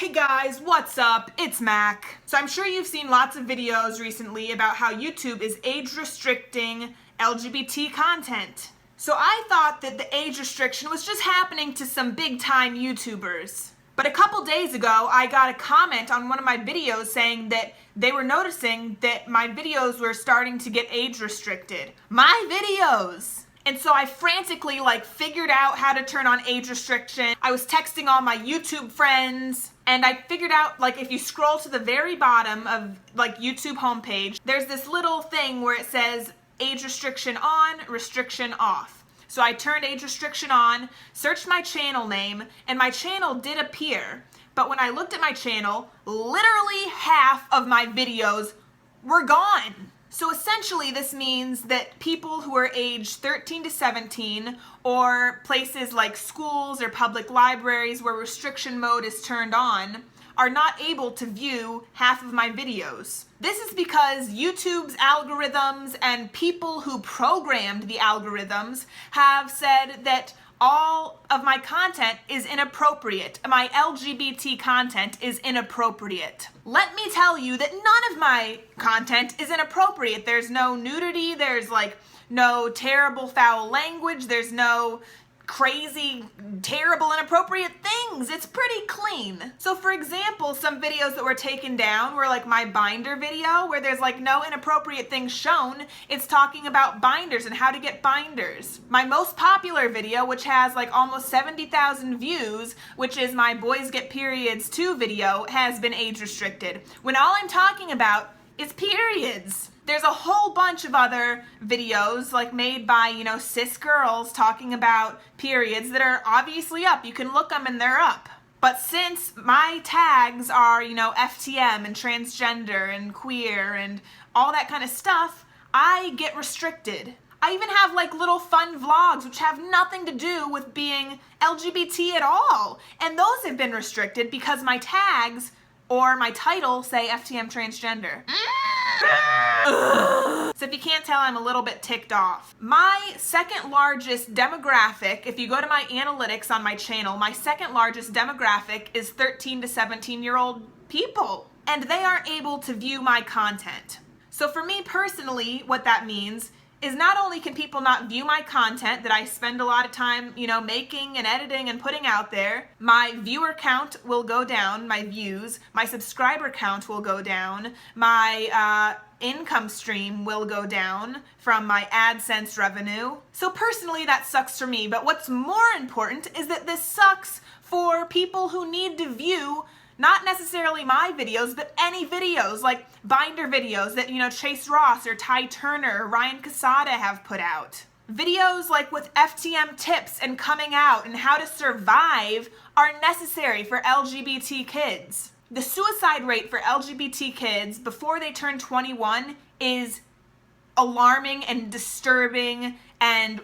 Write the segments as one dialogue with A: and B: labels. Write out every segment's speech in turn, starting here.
A: Hey guys, what's up? It's Mac. So I'm sure you've seen lots of videos recently about how YouTube is age restricting LGBT content. So I thought that the age restriction was just happening to some big time YouTubers. But a couple days ago, I got a comment on one of my videos saying that they were noticing that my videos were starting to get age restricted. My videos! And so I frantically figured out how to turn on age restriction. I was texting all my YouTube friends, and I figured out if you scroll to the very bottom of YouTube homepage, there's this little thing where it says age restriction on, restriction off. So I turned age restriction on, searched my channel name, and my channel did appear. But when I looked at my channel, literally half of my videos were gone. So essentially this means that people who are age 13 to 17 or places like schools or public libraries where restriction mode is turned on are not able to view half of my videos. This is because YouTube's algorithms and people who programmed the algorithms have said that all of my content is inappropriate. My LGBT content is inappropriate. Let me tell you that none of my content is inappropriate. There's no nudity, there's no terrible foul language, there's no crazy, terrible, inappropriate things. It's pretty clean. So for example, some videos that were taken down were my binder video where there's no inappropriate things shown. It's talking about binders and how to get binders. My most popular video, which has almost 70,000 views, which is my Boys Get Periods 2 video, has been age restricted. When all I'm talking about is periods. There's a whole bunch of other videos made by, cis girls talking about periods that are obviously up. You can look them and they're up. But since my tags are, FTM and transgender and queer and all that kind of stuff, I get restricted. I even have little fun vlogs which have nothing to do with being LGBT at all. And those have been restricted because my tags or my title say FTM transgender. So if you can't tell, I'm a little bit ticked off. My second largest demographic, if you go to my analytics on my channel, my second largest demographic is 13 to 17-year-old people. And they aren't able to view my content. So for me personally, what that means is not only can people not view my content that I spend a lot of time, making and editing and putting out there, my viewer count will go down, my views, my subscriber count will go down, my income stream will go down from my AdSense revenue. So personally, that sucks for me, but what's more important is that this sucks for people who need to view not necessarily my videos, but any videos, like binder videos that, Chase Ross or Ty Turner or Ryan Casada have put out. Videos with FTM tips and coming out and how to survive are necessary for LGBT kids. The suicide rate for LGBT kids before they turn 21 is alarming and disturbing and,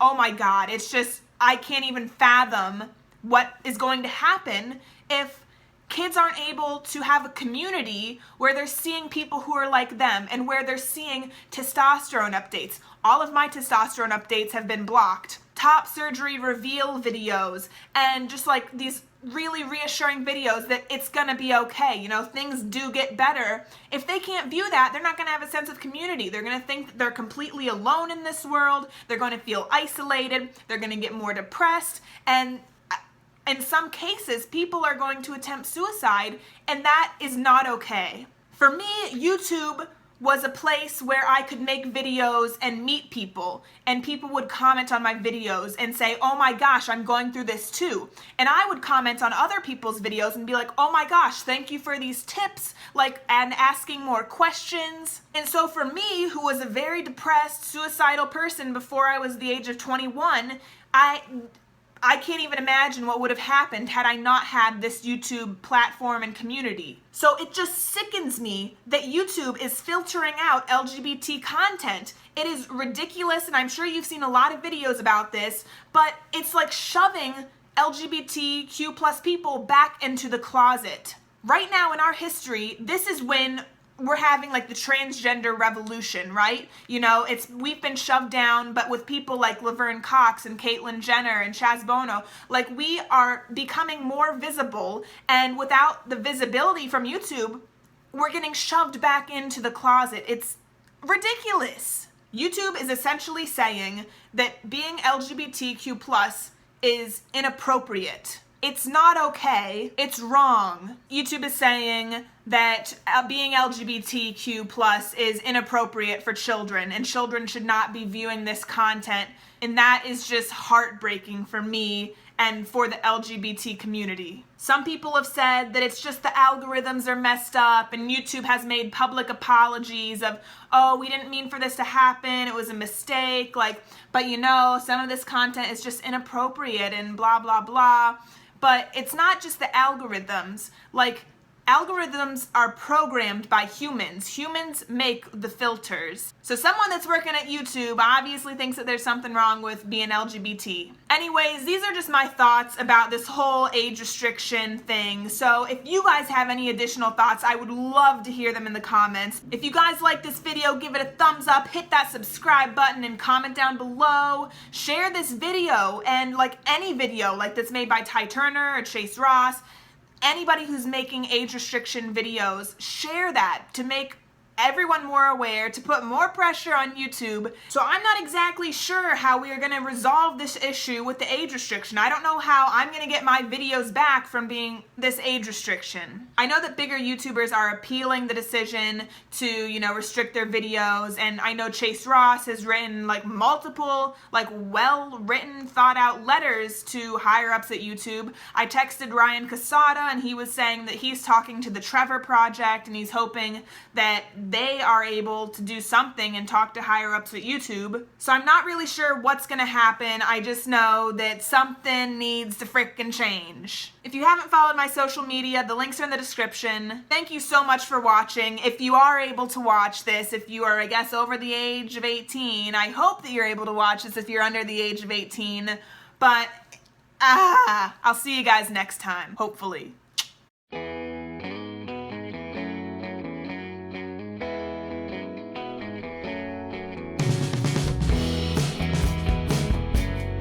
A: oh my God, it's just, I can't even fathom what is going to happen if kids aren't able to have a community where they're seeing people who are like them and where they're seeing testosterone updates. All of my testosterone updates have been blocked. Top surgery reveal videos and just these really reassuring videos that it's gonna be okay, things do get better. If they can't view that, they're not gonna have a sense of community. They're gonna think that they're completely alone in this world. They're gonna feel isolated. They're gonna get more depressed, and in some cases, people are going to attempt suicide, and that is not okay. For me, YouTube was a place where I could make videos and meet people, and people would comment on my videos and say, oh my gosh, I'm going through this too. And I would comment on other people's videos and be like, oh my gosh, thank you for these tips, and asking more questions. And so for me, who was a very depressed, suicidal person before I was the age of 21, I can't even imagine what would have happened had I not had this YouTube platform and community. So it just sickens me that YouTube is filtering out LGBT content. It is ridiculous, and I'm sure you've seen a lot of videos about this, but it's like shoving LGBTQ+ people back into the closet. Right now in our history, this is when we're having like the transgender revolution, right? You know, we've been shoved down, but with people like Laverne Cox and Caitlyn Jenner and Chaz Bono, like we are becoming more visible, and without the visibility from YouTube, we're getting shoved back into the closet. It's ridiculous. YouTube is essentially saying that being LGBTQ plus is inappropriate. It's not okay. It's wrong. YouTube is saying that being LGBTQ plus is inappropriate for children, and children should not be viewing this content. And that is just heartbreaking for me and for the LGBT community. Some people have said that it's just the algorithms are messed up, and YouTube has made public apologies of, oh, we didn't mean for this to happen, it was a mistake, like, but you know, some of this content is just inappropriate and blah, blah, blah. But it's not just the algorithms. Like, algorithms are programmed by humans. Humans make the filters. So someone that's working at YouTube obviously thinks that there's something wrong with being LGBT. Anyways, these are just my thoughts about this whole age restriction thing. So if you guys have any additional thoughts, I would love to hear them in the comments. If you guys like this video, give it a thumbs up, hit that subscribe button, and comment down below. Share this video, and like any video like that's made by Ty Turner or Chase Ross, anybody who's making age restriction videos, share that to make everyone more aware, to put more pressure on YouTube. So I'm not exactly sure how we are going to resolve this issue with the age restriction. I don't know how I'm going to get my videos back from being this age restriction. I know that bigger YouTubers are appealing the decision to, you know, restrict their videos, and I know Chase Ross has written like multiple, like well-written, thought-out letters to higher-ups at YouTube. I texted Ryan Casada, and he was saying that he's talking to the Trevor Project, and he's hoping that they are able to do something and talk to higher ups at YouTube. So I'm not really sure what's gonna happen. I just know that something needs to frickin' change. If you haven't followed my social media, the links are in the description. Thank you so much for watching. If you are able to watch this, if you are, I guess, over the age of 18, I hope that you're able to watch this if you're under the age of 18. But, I'll see you guys next time, hopefully.